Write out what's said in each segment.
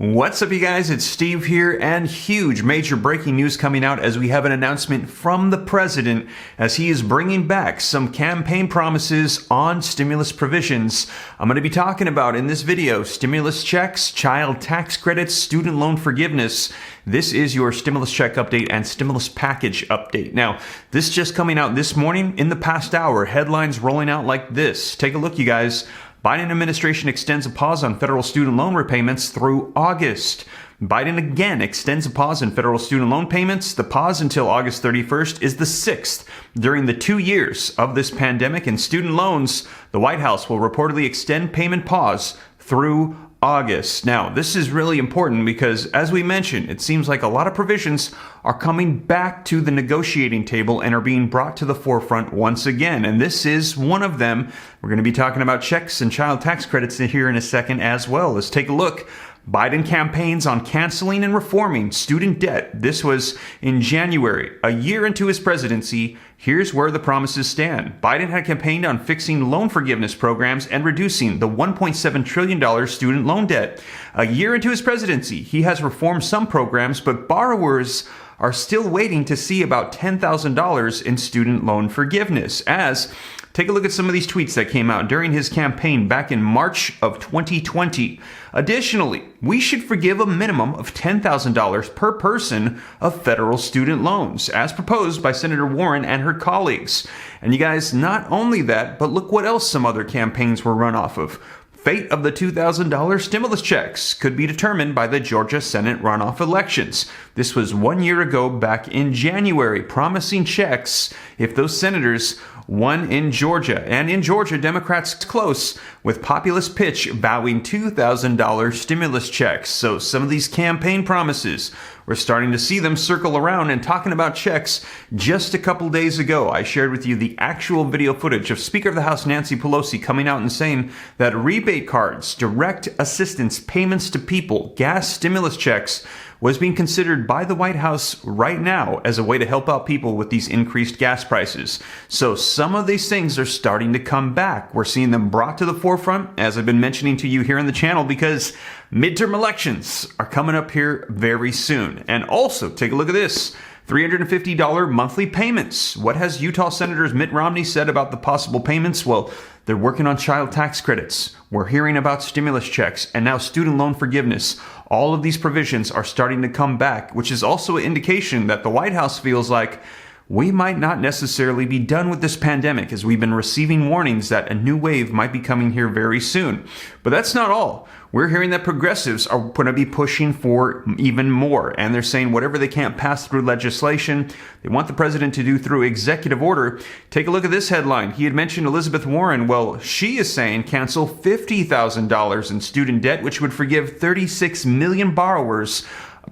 What's up, you guys? It's Steve here, and huge major breaking news coming out as we have an announcement from the president as he is bringing back some campaign promises on stimulus provisions. I'm going to be talking about in this video stimulus checks, child tax credits, student loan forgiveness. This is your stimulus check update and stimulus package update. Now, this just coming out this morning in the past hour, headlines rolling out like this. Take a look, you guys. Biden administration extends a pause on federal student loan repayments through August. Biden again extends a pause in federal student loan payments. The pause until August 31st is the sixth during the 2 years of this pandemic and student loans. The White House will reportedly extend payment pause through August. Now, this is really important because, as we mentioned, it seems like a lot of provisions are coming back to the negotiating table and are being brought to the forefront once again. And this is one of them. We're going to be talking about checks and child tax credits here in a second as well. Let's take a look. Biden campaigns on canceling and reforming student debt. This was in January, a year into his presidency. Here's where the promises stand. Biden had campaigned on fixing loan forgiveness programs and reducing the $1.7 trillion student loan debt. A year into his presidency, he has reformed some programs, but borrowers are still waiting to see about $10,000 in student loan forgiveness. Take a look at some of these tweets that came out during his campaign back in March of 2020. Additionally, we should forgive a minimum of $10,000 per person of federal student loans, as proposed by Senator Warren and her colleagues. And you guys, not only that, but look what else some other campaigns were run off of. Fate of the $2,000 stimulus checks could be determined by the Georgia Senate runoff elections. This was 1 year ago back in January, promising checks if those senators won in Georgia. And in Georgia, Democrats close with populist pitch vowing $2,000 stimulus checks. So some of these campaign promises, we're starting to see them circle around. And talking about checks, just a couple days ago, I shared with you the actual video footage of Speaker of the House Nancy Pelosi coming out and saying that rebate cards, direct assistance payments to people, gas stimulus checks, was being considered by the White House right now as a way to help out people with these increased gas prices. So some of these things are starting to come back. We're seeing them brought to the forefront, as I've been mentioning to you here on the channel, because midterm elections are coming up here very soon. And also, take a look at this. $350 monthly payments. What has Utah Senators Mitt Romney said about the possible payments? Well, they're working on child tax credits. We're hearing about stimulus checks and now student loan forgiveness. All of these provisions are starting to come back, which is also an indication that the White House feels like we might not necessarily be done with this pandemic, as we've been receiving warnings that a new wave might be coming here very soon. But that's not all. We're hearing that progressives are going to be pushing for even more, and they're saying whatever they can't pass through legislation, they want the president to do through executive order. Take a look at this headline. He had mentioned Elizabeth Warren. Well, she is saying cancel $50,000 in student debt, which would forgive 36 million borrowers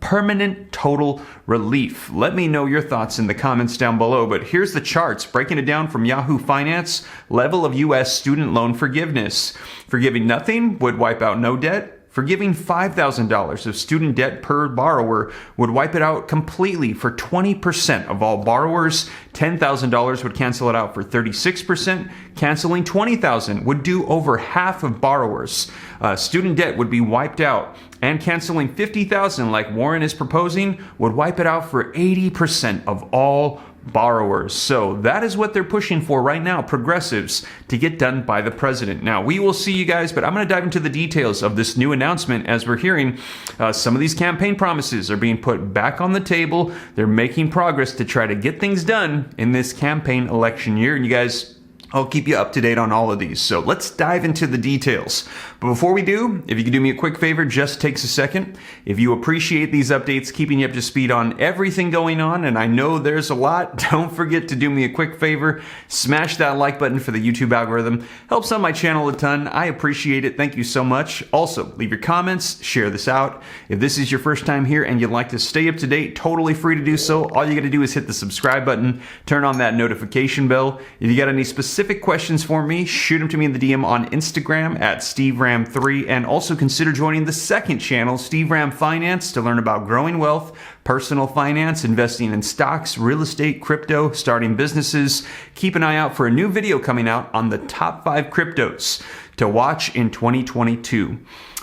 permanent total relief. Let me know your thoughts in the comments down below, but here's the charts breaking it down from Yahoo Finance. Level of U.S. student loan forgiveness. Forgiving nothing would wipe out no debt. Forgiving $5,000 of student debt per borrower would wipe it out completely for 20% of all borrowers. $10,000 would cancel it out for 36%. Canceling $20,000 would do over half of borrowers. Student debt would be wiped out. And canceling $50,000 like Warren is proposing would wipe it out for 80% of all borrowers. So that is what they're pushing for right now, progressives, to get done by the president. Now, we will see, you guys, but I'm going to dive into the details of this new announcement as we're hearing some of these campaign promises are being put back on the table. They're making progress to try to get things done in this campaign election year. And you guys, I'll keep you up to date on all of these. So let's dive into the details. But before we do, if you could do me a quick favor, just takes a second. If you appreciate these updates, keeping you up to speed on everything going on, and I know there's a lot, don't forget to do me a quick favor. Smash that like button for the YouTube algorithm. Helps on my channel a ton. I appreciate it. Thank you so much. Also, leave your comments, share this out. If this is your first time here and you'd like to stay up to date, totally free to do so. All you got to do is hit the subscribe button, turn on that notification bell. If you got any specific questions for me, shoot them to me in the DM on Instagram at SteveRam3, and also consider joining the second channel, Steve Ram Finance, to learn about growing wealth, personal finance, investing in stocks, real estate, crypto, starting businesses. Keep an eye out for a new video coming out on the top 5 cryptos to watch in 2022.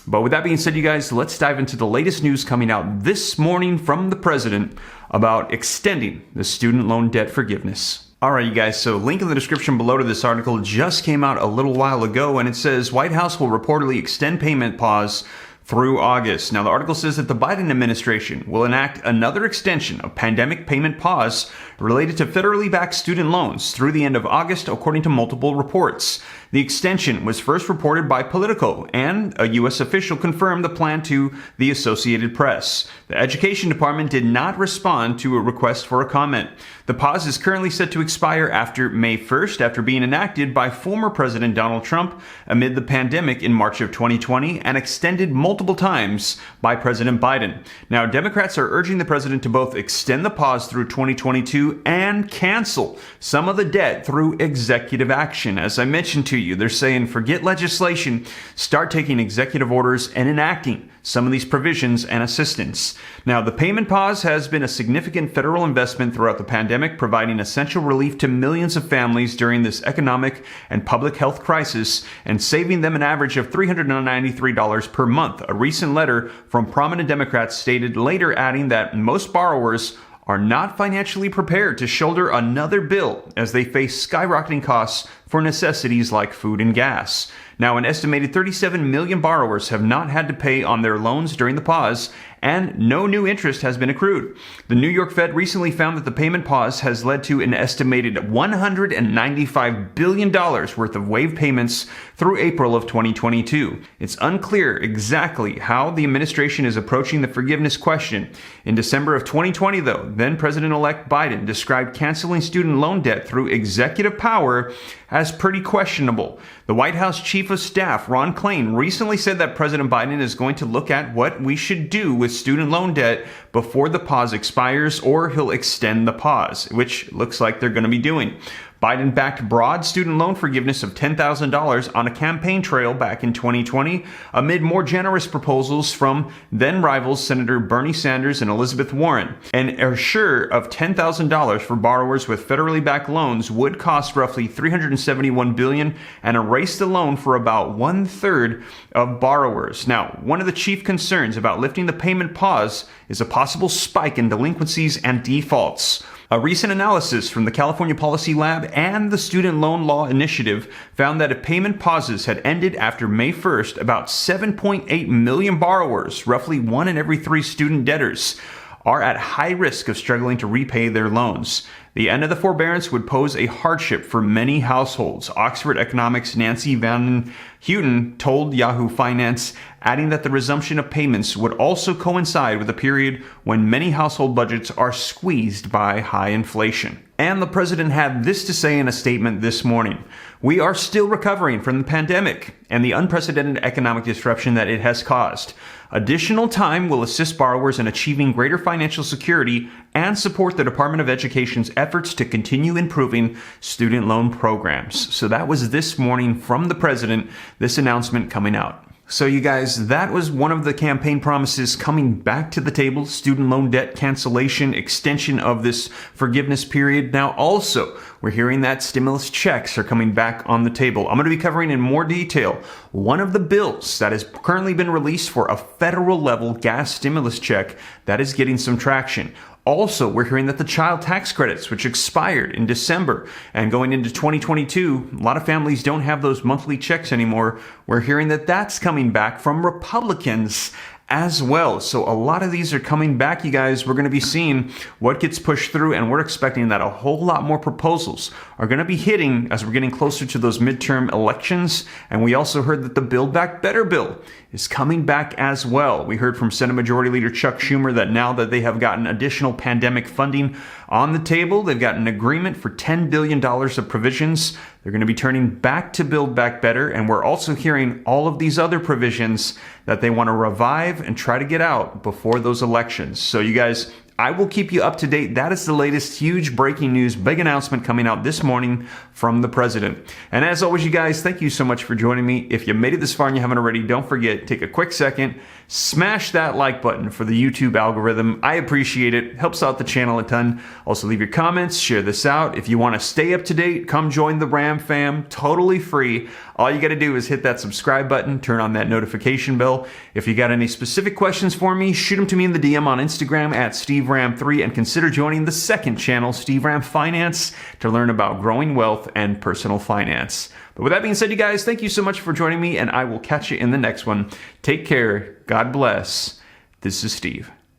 But with that being said, you guys, let's dive into the latest news coming out this morning from the president about extending the student loan debt forgiveness. All right, you guys, so link in the description below to this article just came out a little while ago, and it says White House will reportedly extend payment pause through August. Now, the article says that the Biden administration will enact another extension of pandemic payment pause related to federally backed student loans through the end of August, according to multiple reports. The extension was first reported by Politico, and a U.S. official confirmed the plan to the Associated Press. The Education Department did not respond to a request for a comment. The pause is currently set to expire after May 1st, after being enacted by former President Donald Trump amid the pandemic in March of 2020 and extended multiple times by President Biden. Now, Democrats are urging the president to both extend the pause through 2022 and cancel some of the debt through executive action. As I mentioned to you, they're saying forget legislation, start taking executive orders and enacting some of these provisions and assistance. Now, the payment pause has been a significant federal investment throughout the pandemic, providing essential relief to millions of families during this economic and public health crisis and saving them an average of $393 per month. A recent letter from prominent Democrats stated, later adding that most borrowers are not financially prepared to shoulder another bill as they face skyrocketing costs for necessities like food and gas. Now, an estimated 37 million borrowers have not had to pay on their loans during the pause, and no new interest has been accrued. The New York Fed recently found that the payment pause has led to an estimated $195 billion worth of waived payments through April of 2022. It's unclear exactly how the administration is approaching the forgiveness question. In December of 2020, though, then President-elect Biden described canceling student loan debt through executive power as pretty questionable. The White House Chief of Staff, Ron Klain, recently said that President Biden is going to look at what we should do with student loan debt before the pause expires, or he'll extend the pause, which looks like they're going to be doing. Biden backed broad student loan forgiveness of $10,000 on a campaign trail back in 2020 amid more generous proposals from then rivals Senator Bernie Sanders and Elizabeth Warren. An assure of $10,000 for borrowers with federally backed loans would cost roughly $371 billion and erase the loan for about 1/3 of borrowers. Now, one of the chief concerns about lifting the payment pause is a possible spike in delinquencies and defaults. A recent analysis from the California Policy Lab and the Student Loan Law Initiative found that if payment pauses had ended after May 1st, about 7.8 million borrowers, roughly 1 in every 3 student debtors, are at high risk of struggling to repay their loans. The end of the forbearance would pose a hardship for many households. Oxford economics Nancy Van Houten told Yahoo Finance, adding that the resumption of payments would also coincide with a period when many household budgets are squeezed by high inflation. And the president had this to say in a statement this morning: "We are still recovering from the pandemic and the unprecedented economic disruption that it has caused. Additional time will assist borrowers in achieving greater financial security and support the Department of Education's efforts to continue improving student loan programs." So that was this morning from the president, this announcement coming out. So you guys, that was one of the campaign promises coming back to the table: student loan debt cancellation, extension of this forgiveness period. Now also, we're hearing that stimulus checks are coming back on the table. I'm going to be covering in more detail one of the bills that has currently been released for a federal level gas stimulus check that is getting some traction. Also, we're hearing that the child tax credits, which expired in December and going into 2022, a lot of families don't have those monthly checks anymore. We're hearing that that's coming back from Republicans as well. So a lot of these are coming back, you guys. We're going to be seeing what gets pushed through, and we're expecting that a whole lot more proposals are going to be hitting as we're getting closer to those midterm elections. And we also heard that the Build Back Better bill is coming back as well. We heard from Senate Majority Leader Chuck Schumer that now that they have gotten additional pandemic funding on the table, they've got an agreement for $10 billion of provisions. They're going to be turning back to Build Back Better, and we're also hearing all of these other provisions that they want to revive and try to get out before those elections. So you guys, I will keep you up to date. That is the latest huge breaking news, big announcement coming out this morning from the president. And as always, you guys, thank you so much for joining me. If you made it this far and you haven't already, don't forget, take a quick second, smash that like button for the YouTube algorithm. I appreciate it. Helps out the channel a ton. Also, leave your comments, share this out. If you want to stay up to date, come join the Ram fam. Totally free. All you got to do is hit that subscribe button, turn on that notification bell. If you got any specific questions for me, shoot them to me in the DM on Instagram at SteveRam3, and consider joining the second channel, Steve Ram Finance, to learn about growing wealth and personal finance. But with that being said, you guys, thank you so much for joining me, and I will catch you in the next one. Take care. God bless. This is Steve.